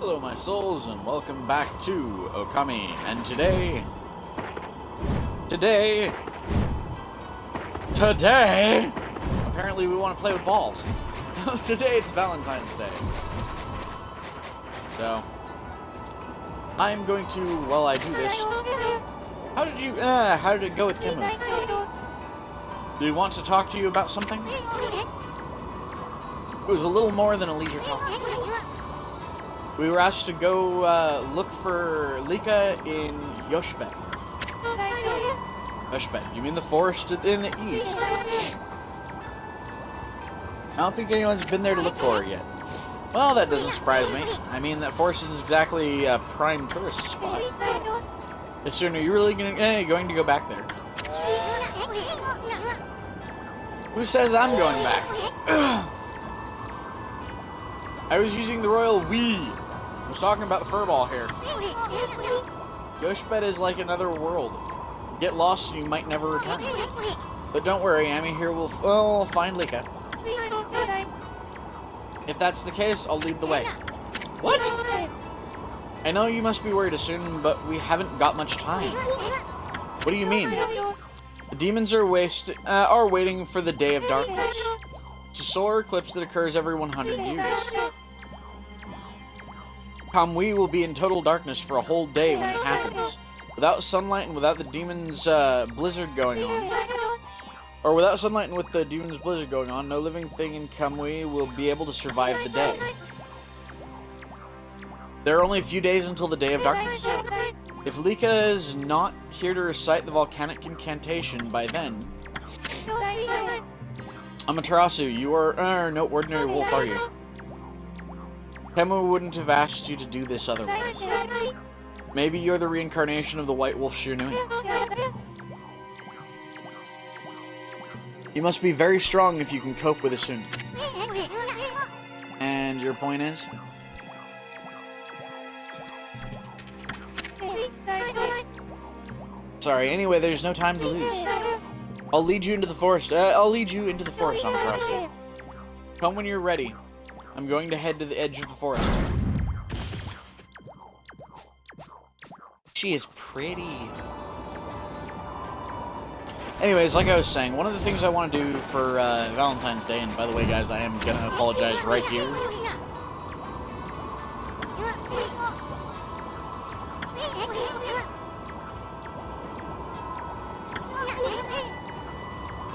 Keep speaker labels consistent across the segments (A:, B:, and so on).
A: Hello my souls and welcome back to Okami, and today, apparently we want to play with balls. Today it's Valentine's Day. So, I'm going to, while I do this, how did it go with Kimu? Did he want to talk to you about something? It was a little more than a leisure talk. We were asked to go look for Lika in Yoshibet. Yoshibet, you mean the forest in the east? I don't think anyone's been there to look for her yet. Well, that doesn't surprise me. I mean, that forest isn't exactly a prime tourist spot. Soon, are you really going to go back there? Who says I'm going back? I was using the royal we. I was talking about the furball here. Yoshibet is like another world. Get lost and you might never return. But don't worry, Amy here will find Lika. If that's the case, I'll lead the way. What? I know you must be worried soon, but we haven't got much time. What do you mean? The demons are waiting for the Day of Darkness. It's a solar eclipse that occurs every 100 years. Kamui will be in total darkness for a whole day when it happens. Without sunlight and without the demon's blizzard going on. Or without sunlight and with the demon's blizzard going on, no living thing in Kamui will be able to survive the day. There are only a few days until the Day of Darkness. If Lika is not here to recite the volcanic incantation by then... Amaterasu, you are no ordinary wolf, are you? Kemu wouldn't have asked you to do this otherwise. Maybe you're the reincarnation of the white wolf Shunui. You must be very strong if you can cope with it soon. And your point is? Sorry, anyway, there's no time to lose. I'll lead you into the forest. Amaterasu. Come when you're ready. I'm going to head to the edge of the forest. She is pretty. Anyways, like I was saying, one of the things I want to do for Valentine's Day, and by the way, guys, I am going to apologize right here.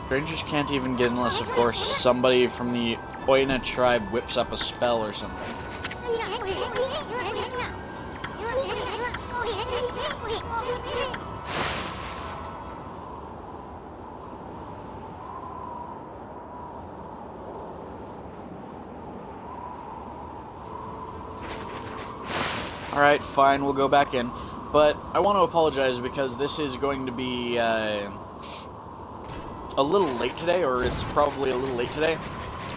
A: Strangers can't even get unless, of course, somebody from the Oina tribe whips up a spell or something. Alright, fine, we'll go back in. But I want to apologize because this is going to be a little late today, or it's probably a little late today.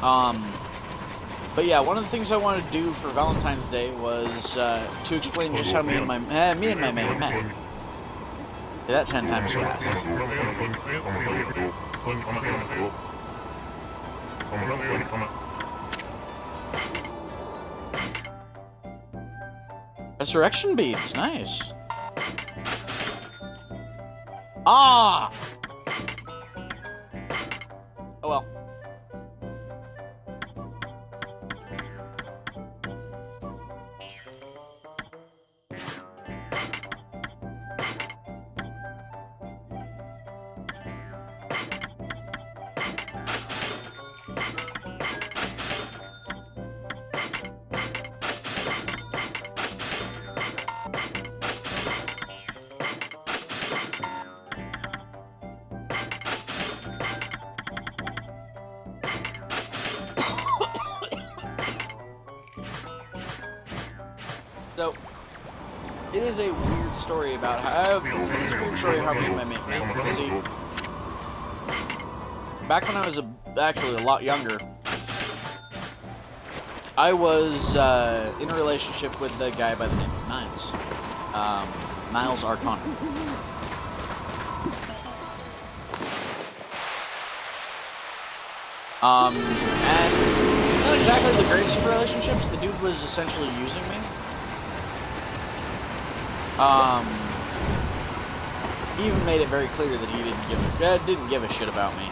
A: But yeah, one of the things I wanted to do for Valentine's Day was to explain just how me and my man met. Say that 10 times fast. Resurrection beads, nice. Ah! Oh well. So, it is a weird story about how me and my mate met. See, back when I was actually a lot younger, I was in a relationship with a guy by the name of Niles. Niles Arcana. And not exactly the greatest of relationships. The dude was essentially using me. He even made it very clear that he didn't give a shit about me.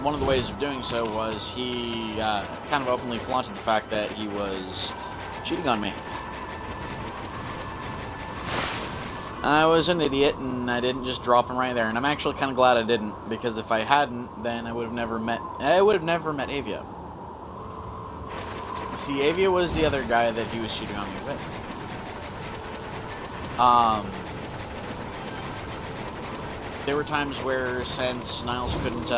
A: One of the ways of doing so was he kind of openly flaunted the fact that he was cheating on me. I was an idiot, and I didn't just drop him right there. And I'm actually kind of glad I didn't, because if I hadn't, then I would have never met Avia. See, Avia was the other guy that he was cheating on me with. There were times where, since Niles couldn't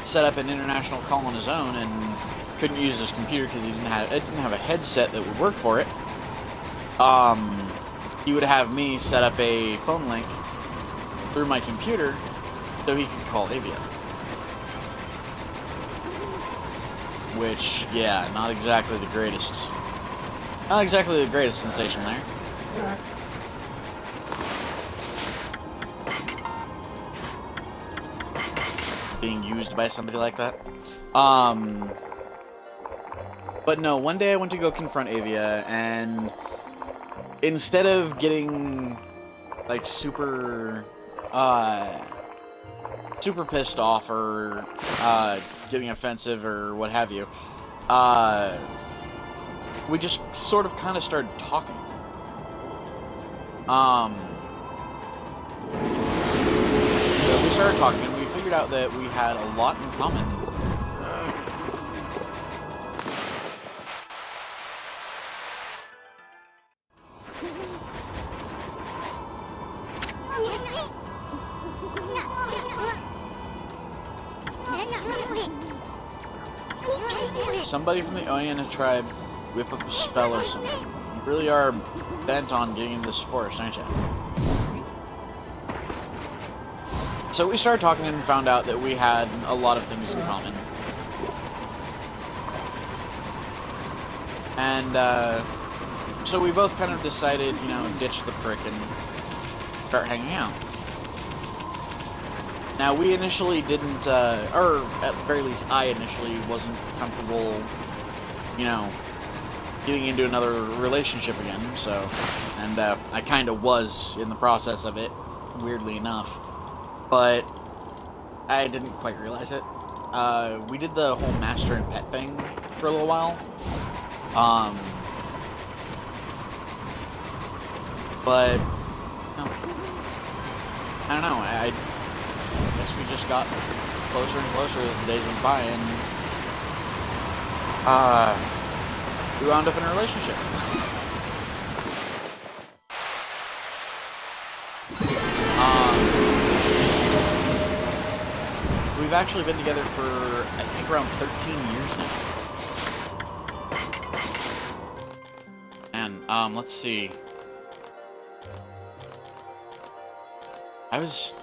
A: set up an international call on his own and couldn't use his computer because he didn't have a headset that would work for it, he would have me set up a phone link through my computer so he could call Avia. Which, yeah, not exactly the greatest sensation there. Being used by somebody like that. But no, one day I went to go confront Avia, and instead of getting like super pissed off or getting offensive or what have you, we just sort of kind of started talking. So we started talking, and we figured out that we had a lot in common. Somebody from the Oneana tribe whip up a spell or something. You really are bent on getting into this forest, aren't you? So we started talking and found out that we had a lot of things in common. And so we both kind of decided, you know, ditch the prick and start hanging out. Now, we initially didn't, or at the very least, I initially wasn't comfortable, you know, getting into another relationship again, so, and I kind of was in the process of it, weirdly enough, but I didn't quite realize it. We did the whole master and pet thing for a little while, but, I don't know, I guess we just got closer and closer as the days went by, and we wound up in a relationship. We've actually been together for, I think, around 13 years now. And, let's see. I was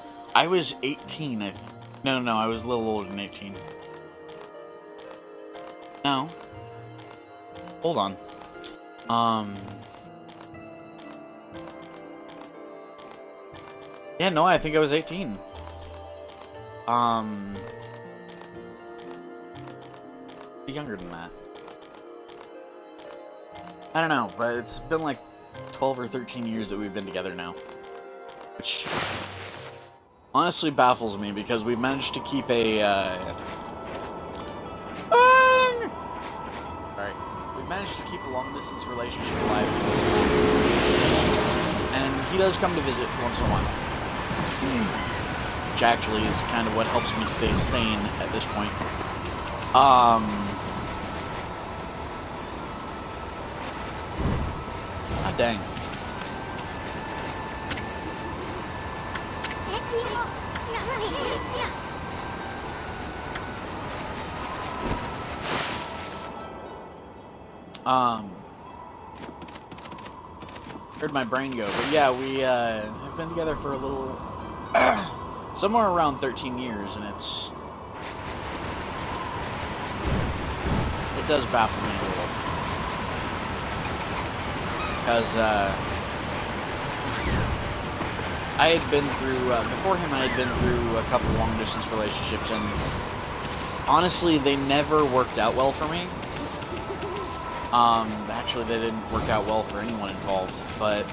A: 18, I think. No, I was a little older than 18. No. Hold on. Yeah, no, I think I was 18. Younger than that. I don't know, but it's been like 12 or 13 years that we've been together now. Which honestly baffles me, because we've managed to keep a, we've managed to keep a long-distance relationship alive for this long. And he does come to visit once in a while. Which actually is kind of what helps me stay sane at this point. God dang. Where'd my brain go? But yeah, we have been together for a little, somewhere around 13 years, and it does baffle me a little. Because I had been through, before him, I had been through a couple long-distance relationships, and honestly, they never worked out well for me. Actually, they didn't work out well for anyone involved, but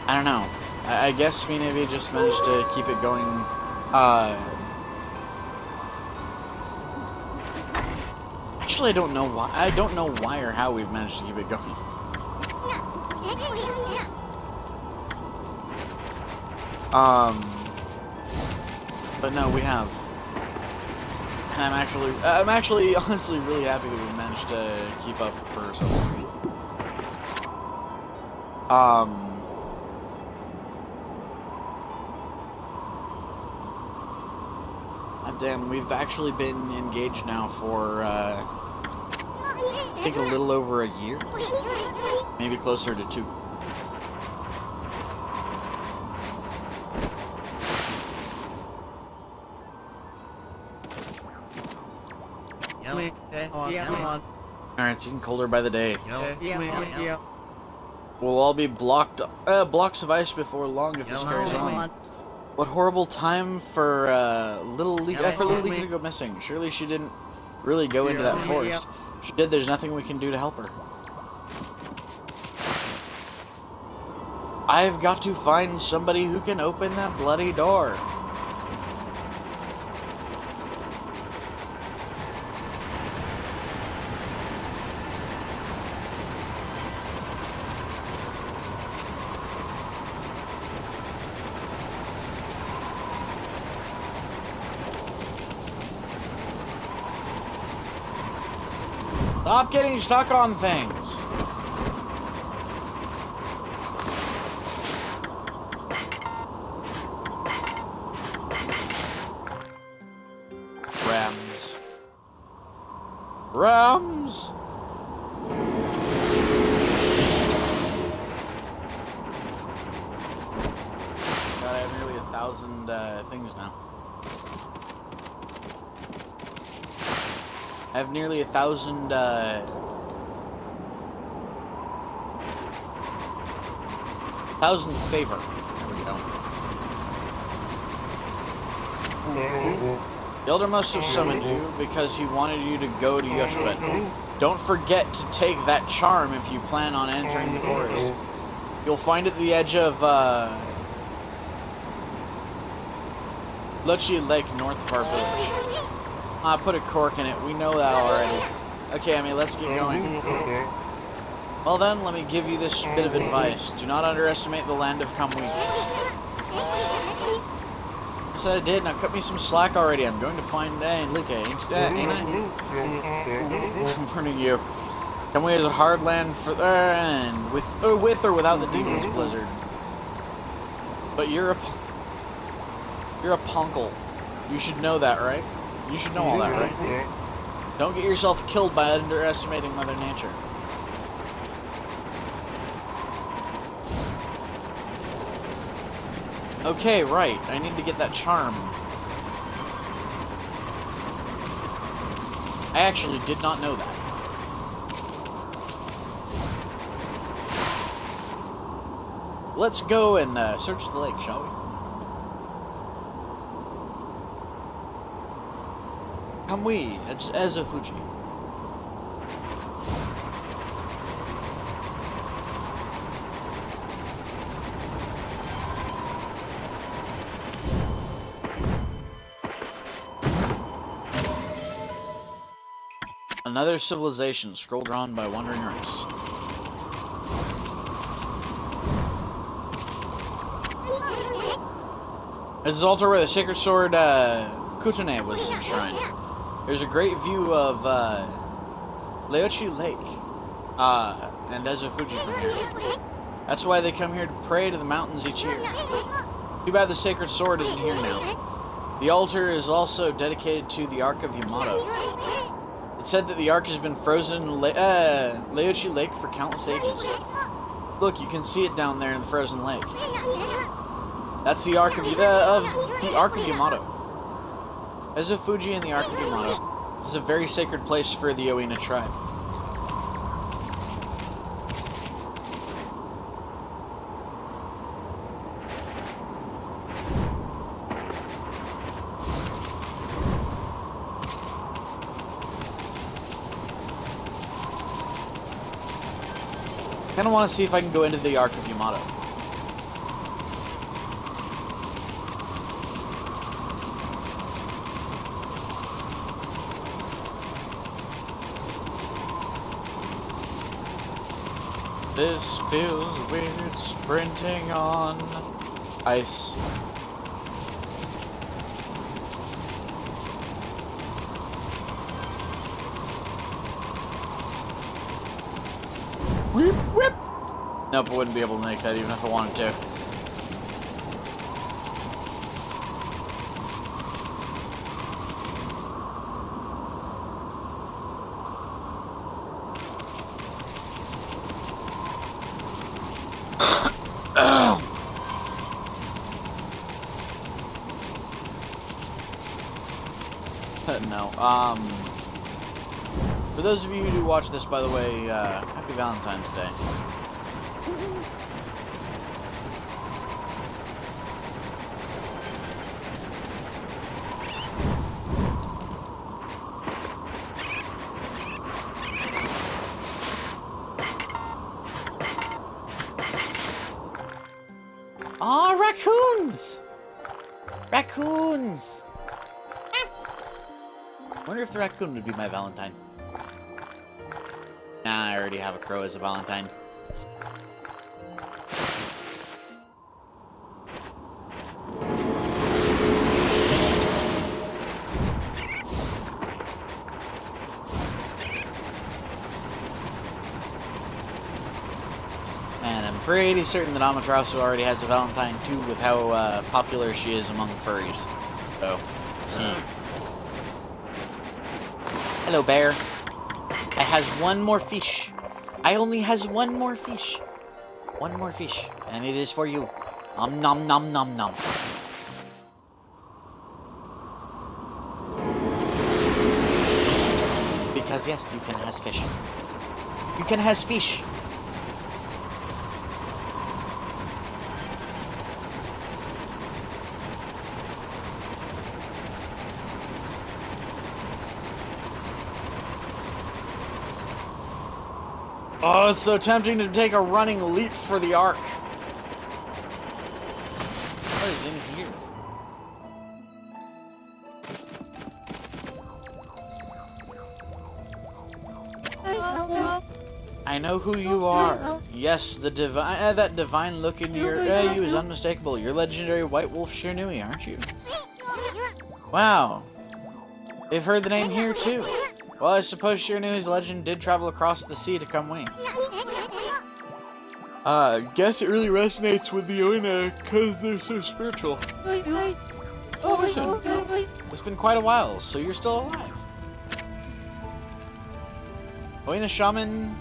A: I don't know. I guess me and Ivy just managed to keep it going. Actually, I don't know why. I don't know why or how we've managed to keep it going. But no, we have. And I'm actually honestly really happy that we managed to keep up for so long. Damn, we've actually been engaged now for, I think a little over a year. Maybe closer to 2. Alright, it's getting colder by the day. We'll all be blocks of ice before long if this carries on. What horrible time for little Lika to go missing. Surely she didn't really go into that forest. If she did, there's nothing we can do to help her. I've got to find somebody who can open that bloody door. Stop getting stuck on things. Rams. God, I have nearly 1,000 things now. I have nearly 1,000, 1,000 favor. There we go. The Elder must have summoned you because he wanted you to go to Yoshibet. Don't forget to take that charm if you plan on entering the forest. You'll find it at the edge of, Luchi Lake north of our village. I put a cork in it. We know that already. Okay, I mean, let's get going. Well then, let me give you this bit of advice. Do not underestimate the land of Kamui. I said I did. Now cut me some slack already. I'm going to find Lika, ain't I? I'm warning you. Kamui is a hard land for and with or without the demon's blizzard. But you're a punkle. You should know that, right? You should know all that, right? Don't get yourself killed by underestimating Mother Nature. Okay, right. I need to get that charm. I actually did not know that. Let's go and search the lake, shall we? Kamui, Ezufuji. Another civilization scrolled on by wandering race. This is altar where the sacred sword Kutune was enshrined. There's a great view of Leochi Lake and Ezufuji from here. That's why they come here to pray to the mountains each year. Too bad the sacred sword isn't here now. The altar is also dedicated to the Ark of Yamato. It's said that the Ark has been frozen in Leochi Lake for countless ages. Look, you can see it down there in the frozen lake. That's the Ark of Yamato. Ezufuji and the Ark of Yamato. This is a very sacred place for the Oina tribe. Kind of want to see if I can go into the Ark of Yamato. This feels weird sprinting on ice. Whip, whip. Nope, I wouldn't be able to make that even if I wanted to. No. For those of you who do watch this, by the way, happy Valentine's Day. Aw, raccoons! Raccoons! Wonder if the raccoon would be my Valentine. Nah, I already have a crow as a Valentine. And I'm pretty certain that Amaterasu already has a Valentine too, with how popular she is among furries. So, hello, bear. I has one more fish. I only has one more fish. One more fish. And it is for you. Nom nom nom nom nom. Because yes, you can has fish. You can has fish. Oh, it's so tempting to take a running leap for the Ark. What is in here? I know who you are. Yes, the divine, that divine look in your you is unmistakable. You're legendary White Wolf Shirnui, aren't you? Wow. They've heard the name here too. Well, I suppose Shirnui's legend did travel across the sea to come wing. Guess it really resonates with the Oina because they're so spiritual. Oh, listen. It's been quite a while, so you're still alive. Oina Shaman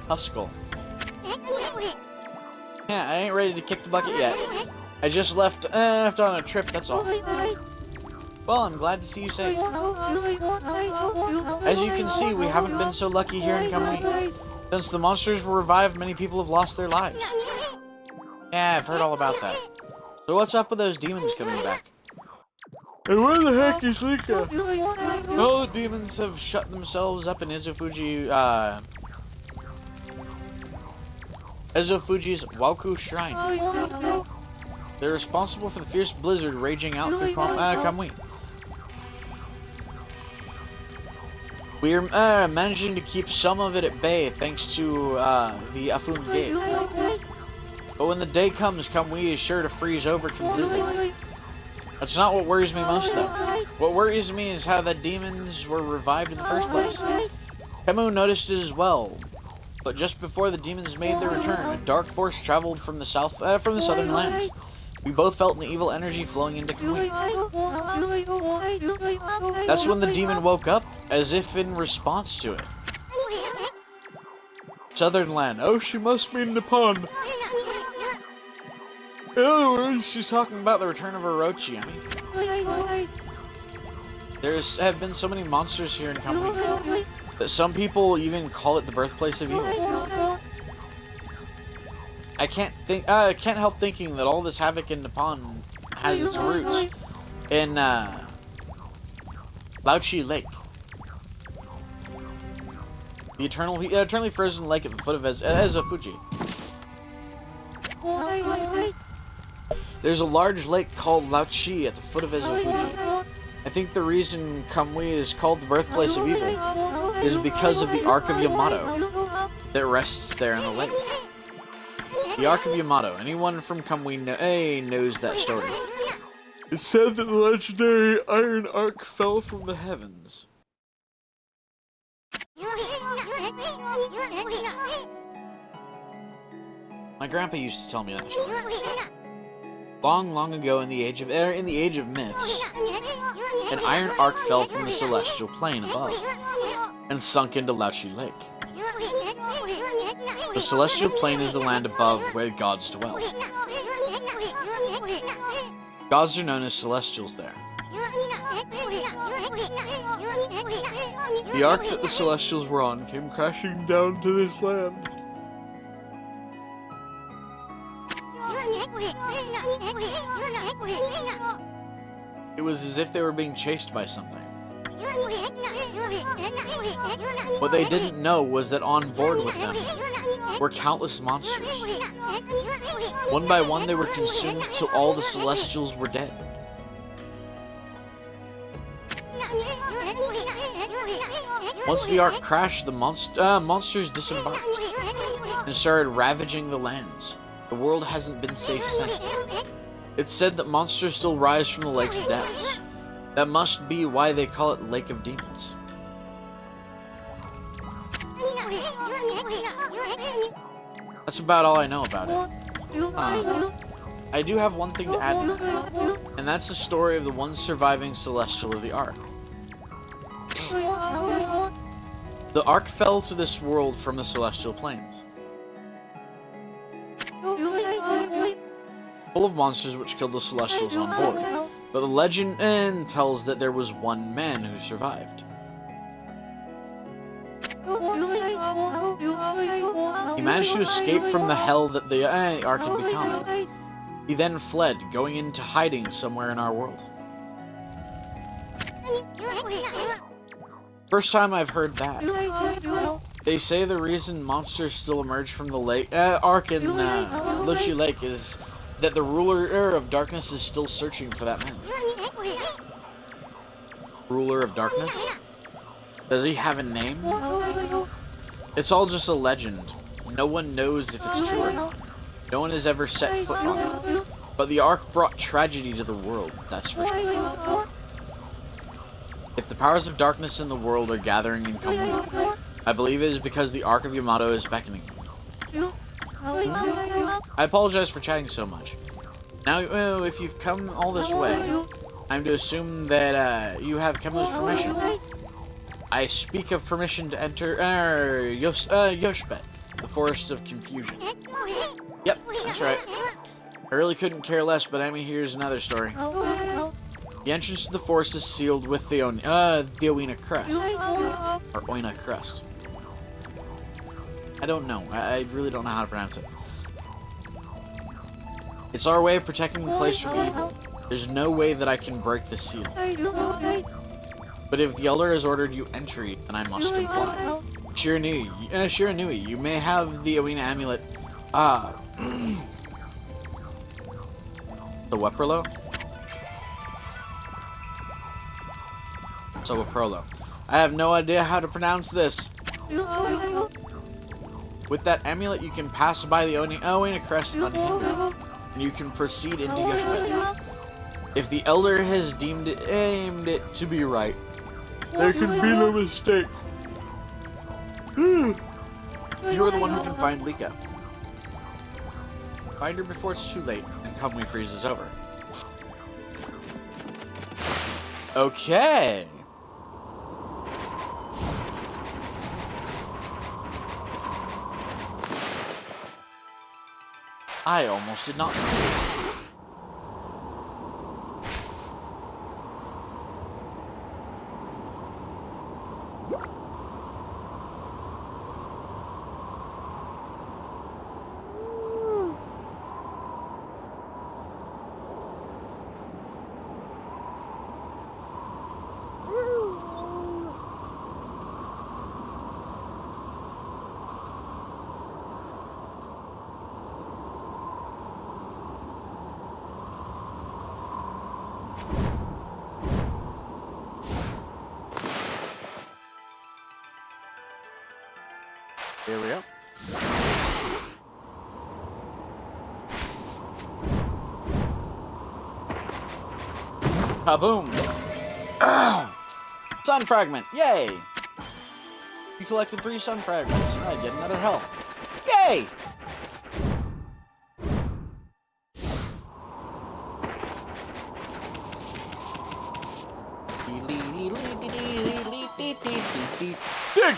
A: Huskell. Yeah, I ain't ready to kick the bucket yet. I just left on a trip, that's all. Well, I'm glad to see you safe. As you can see, we haven't been so lucky here in Okami. Since the monsters were revived, many people have lost their lives. Yeah, I've heard all about that. So what's up with those demons coming back? And where the heck is Lika? Oh, the demons have shut themselves up in Izufuji's Waku Shrine. They're responsible for the fierce blizzard raging out through Kamui. We're managing to keep some of it at bay thanks to the Afun Gate. But when the day comes, Kamui is sure to freeze over completely. That's not what worries me most, though. What worries me is how the demons were revived in the first place. Kemu noticed it as well. But just before the demons made their return, a dark force traveled from the southern lands. We both felt an evil energy flowing into Kamui. That's when the demon woke up, as if in response to it. Southern land. Oh, she must mean Nippon. In other words, she's talking about the return of Orochi. I mean, have been so many monsters here in Kamui that some people even call it the birthplace of evil. I can't help thinking that all this havoc in Nippon has its roots in Laochi Lake. The eternally frozen lake at the foot of Ezofuji. There's a large lake called Laochi at the foot of Ezofuji. I think the reason Kamui is called the birthplace of evil is because of the Ark of Yamato that rests there in the lake. The Ark of Yamato. Anyone from Kamui knows that story. It's said that the legendary Iron Ark fell from the heavens. My grandpa used to tell me that story. Long, long ago, in the age of myths, an iron ark fell from the celestial plane above and sunk into Laochi Lake. The celestial plane is the land above where gods dwell. Gods are known as celestials there. The ark that the celestials were on came crashing down to this land. It was as if they were being chased by something. What they didn't know was that on board with them were countless monsters. One by one they were consumed till all the celestials were dead. Once the ark crashed, the monsters disembarked and started ravaging the lands. The world hasn't been safe since. It's said that monsters still rise from the lake's depths. That must be why they call it Lake of Demons. That's about all I know about it. I do have one thing to add, and that's the story of the one surviving Celestial of the Ark. The Ark fell to this world from the Celestial Plains, full of monsters which killed the Celestials on board. But the legend tells that there was one man who survived. He managed to escape from the hell that the Ark had become. He then fled, going into hiding somewhere in our world. First time I've heard that. They say the reason monsters still emerge from the Ark in Laochi Lake is that the ruler of darkness is still searching for that man. Ruler of darkness? Does he have a name? It's all just a legend. No one knows if it's true or not. No one has ever set foot on it. But the Ark brought tragedy to the world, that's for sure. If the powers of darkness in the world are gathering in Kamui, I believe it is because the Ark of Yamato is beckoning. I apologize for chatting so much. Now, if you've come all this way, I'm to assume that you have Kemu's permission. I speak of permission to enter Yoshibet, the Forest of Confusion. Yep, that's right. I really couldn't care less, but I mean, here's another story. The entrance to the forest is sealed with the Oina crest. Or Oina crest. I don't know. I really don't know how to pronounce it. It's our way of protecting the place from evil. There's no way that I can break the seal. But if the Elder has ordered you entry, then I must comply. Shiranui, you may have the Oina amulet. The Weprolo? Sowaprolo. I have no idea how to pronounce this. With that amulet, you can pass by the Oina crest unhindered, and you can proceed into Yoshibet. If the Elder has aimed it to be right, there can be no mistake. You are the one who can find Lika. Find her before it's too late, and Kamui freezes over. Okay. I almost did not see it. Here we go. Kaboom! Sun fragment! Yay! You collected 3 sun fragments. I get another health. Yay! Dig!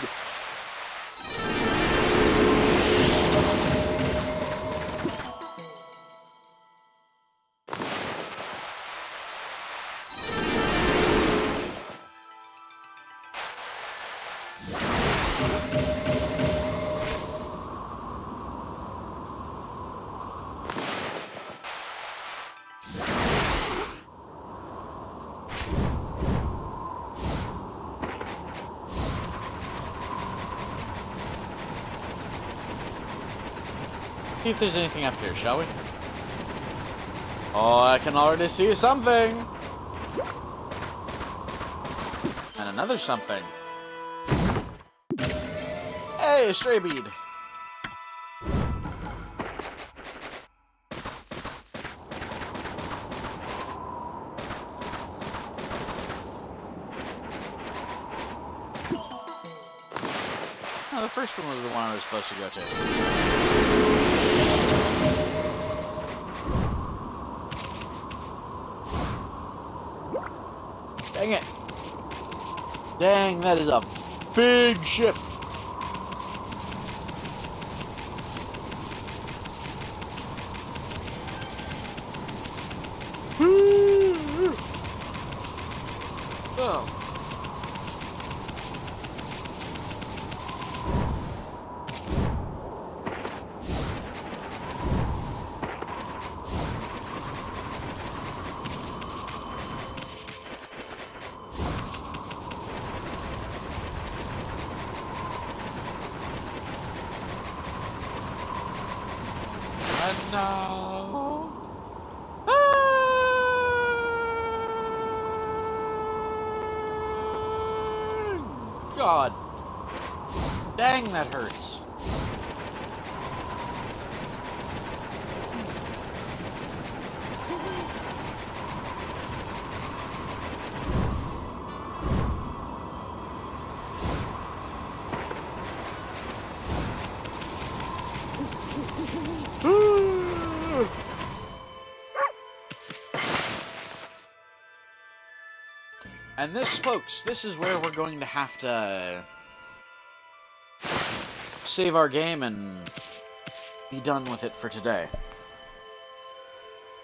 A: See if there's anything up here, shall we? Oh, I can already see something! And another something. Hey, a stray bead! Oh, the first one was the one I was supposed to go to. Dang it. Dang, that is a big ship. Oh. No. God. Dang, that hurts. And this, folks, this is where we're going to have to save our game and be done with it for today.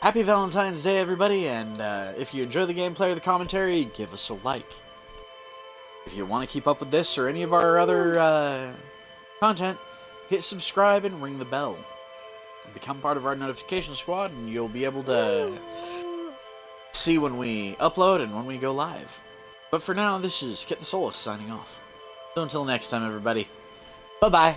A: Happy Valentine's Day, everybody, and if you enjoy the gameplay or the commentary, give us a like. If you want to keep up with this or any of our other content, hit subscribe and ring the bell. Become part of our notification squad, and you'll be able to see when we upload and when we go live. But for now, this is Kitthesoulless signing off. So until next time, everybody, bye-bye.